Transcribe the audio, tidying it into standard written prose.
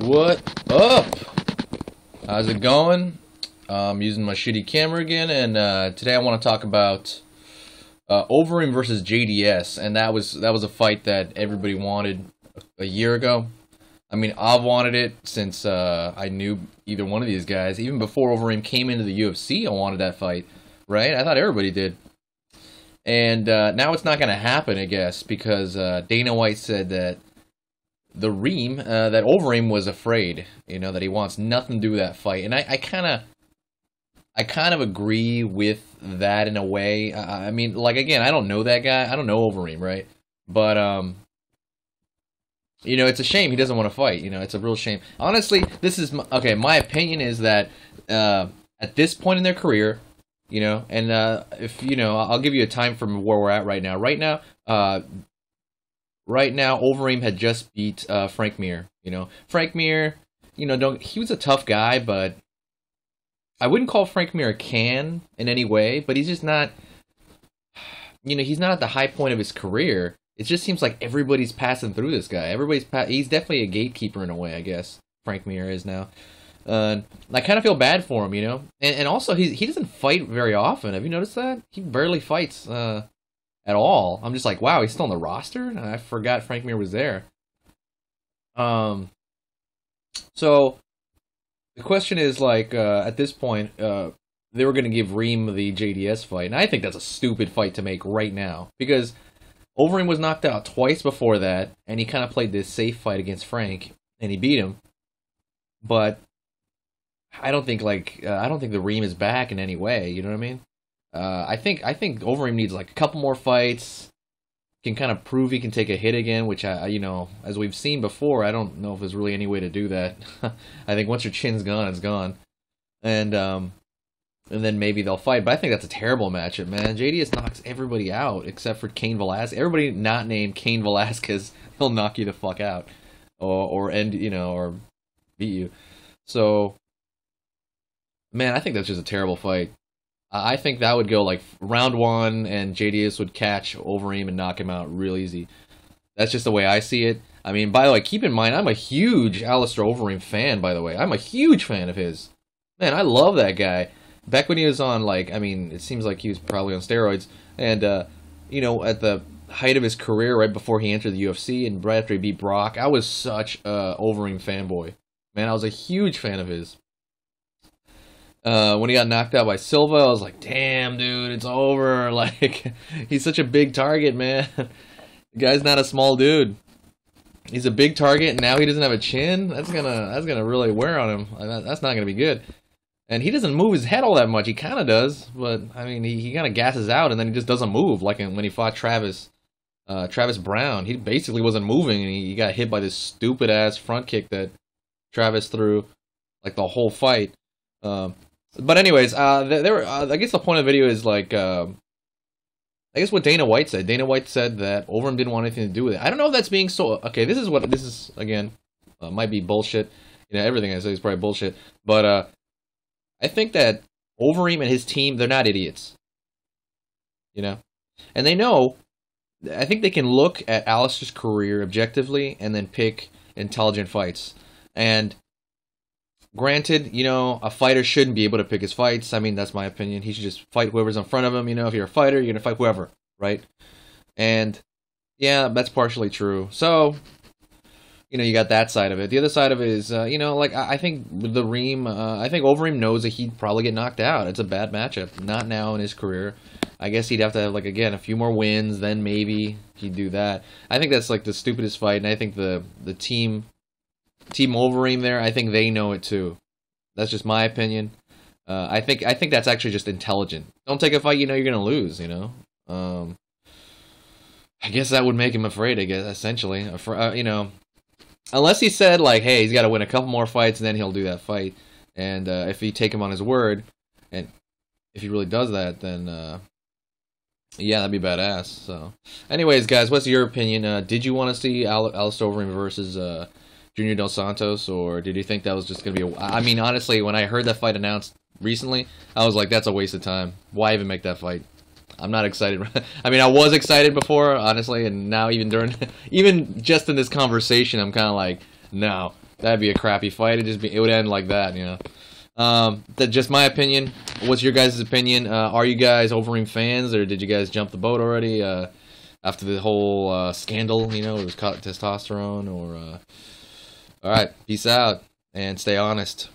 What up? How's it going? I'm using my shitty camera again, and today I want to talk about Overeem versus JDS, and that was a fight that everybody wanted a year ago. I mean, I've wanted it since I knew either one of these guys. Even before Overeem came into the UFC, I wanted that fight, right? I thought everybody did. And now it's not going to happen, I guess, because Dana White said that that Overeem was afraid, you know, that he wants nothing to do with that fight. And I kind of agree with that in a way. I mean, like, again, I don't know that guy. I don't know Overeem, right? But, you know, it's a shame he doesn't want to fight. You know, it's a real shame. Honestly, this is, okay, my opinion is that at this point in their career, you know, and if, you know, I'll give you a time from where we're at right now. Right now, Overeem had just beat Frank Mir. You know, Frank Mir, you know, he was a tough guy, but I wouldn't call Frank Mir a can in any way. But he's just not, you know, he's not at the high point of his career. It just seems like everybody's passing through this guy. He's definitely a gatekeeper in a way, I guess. Frank Mir is now. I kind of feel bad for him, you know, and also he doesn't fight very often. Have you noticed that? He barely fights at all. I'm just like, wow, he's still on the roster? I forgot Frank Mir was there. So the question is, like, at this point, they were going to give Reem the JDS fight, and I think that's a stupid fight to make right now, because Overeem was knocked out twice before that, and he kind of played this safe fight against Frank, and he beat him. But I don't think the Reem is back in any way. You know what I mean? I think Overeem needs like a couple more fights. Can kind of prove he can take a hit again, which you know, as we've seen before, I don't know if there's really any way to do that. I think once your chin's gone, it's gone, and then maybe they'll fight. But I think that's a terrible matchup, man. JDS knocks everybody out except for Cain Velasquez. Everybody not named Cain Velasquez, he'll knock you the fuck out, or end, you know, or beat you. So, man, I think that's just a terrible fight. I think that would go like round one, and JDS would catch Overeem and knock him out real easy. That's just the way I see it. I mean, by the way, keep in mind, I'm a huge Alistair Overeem fan, by the way. I'm a huge fan of his. Man, I love that guy. Back when he was on, like, I mean, it seems like he was probably on steroids. And, you know, at the height of his career, right before he entered the UFC, and right after he beat Brock, I was such a Overeem fanboy. Man, I was a huge fan of his. When he got knocked out by Silva, I was like, damn, dude, it's over. Like, he's such a big target, man. The guy's not a small dude. He's a big target, and now he doesn't have a chin. That's gonna really wear on him. That's not gonna be good. And he doesn't move his head all that much. He kind of does, but I mean, he kind of gasses out, and then he just doesn't move. Like when he fought Travis Brown, he basically wasn't moving, and he got hit by this stupid ass front kick that Travis threw, like the whole fight. But anyways, I guess the point of the video is, like, I guess what Dana White said. Dana White said that Overeem didn't want anything to do with it. I don't know if that's being so... Okay, this is, again, might be bullshit. You know, everything I say is probably bullshit. But, I think that Overeem and his team, they're not idiots. You know? And they know... I think they can look at Alistair's career objectively and then pick intelligent fights. And... granted, you know, a fighter shouldn't be able to pick his fights. I mean, that's my opinion. He should just fight whoever's in front of him. You know, if you're a fighter, you're going to fight whoever, right? And, yeah, that's partially true. So, you know, you got that side of it. The other side of it is, you know, like, I think the Reem, I think Overeem knows that he'd probably get knocked out. It's a bad matchup. Not now in his career. I guess he'd have to have, like, again, a few more wins, then maybe he'd do that. I think that's, like, the stupidest fight, and I think the Team Overeem there, I think they know it too. That's just my opinion. I think that's actually just intelligent. Don't take a fight you know you're gonna lose. You know. I guess that would make him afraid. I guess essentially, you know, unless he said like, hey, he's got to win a couple more fights and then he'll do that fight. And if you take him on his word, and if he really does that, then yeah, that'd be badass. So, anyways, guys, what's your opinion? Did you want to see Alistair Overeem versus Junior Dos Santos, or did you think that was just going to be I mean, honestly, when I heard that fight announced recently, I was like, that's a waste of time. Why even make that fight? I'm not excited. I mean, I was excited before, honestly, and now even just in this conversation, I'm kind of like, no, That'd be a crappy fight. It would end like that, you know. That's just my opinion. What's your guys' opinion? Are you guys Overeem fans, or did you guys jump the boat already after the whole scandal? You know, it was testosterone. Or all right, peace out and stay honest.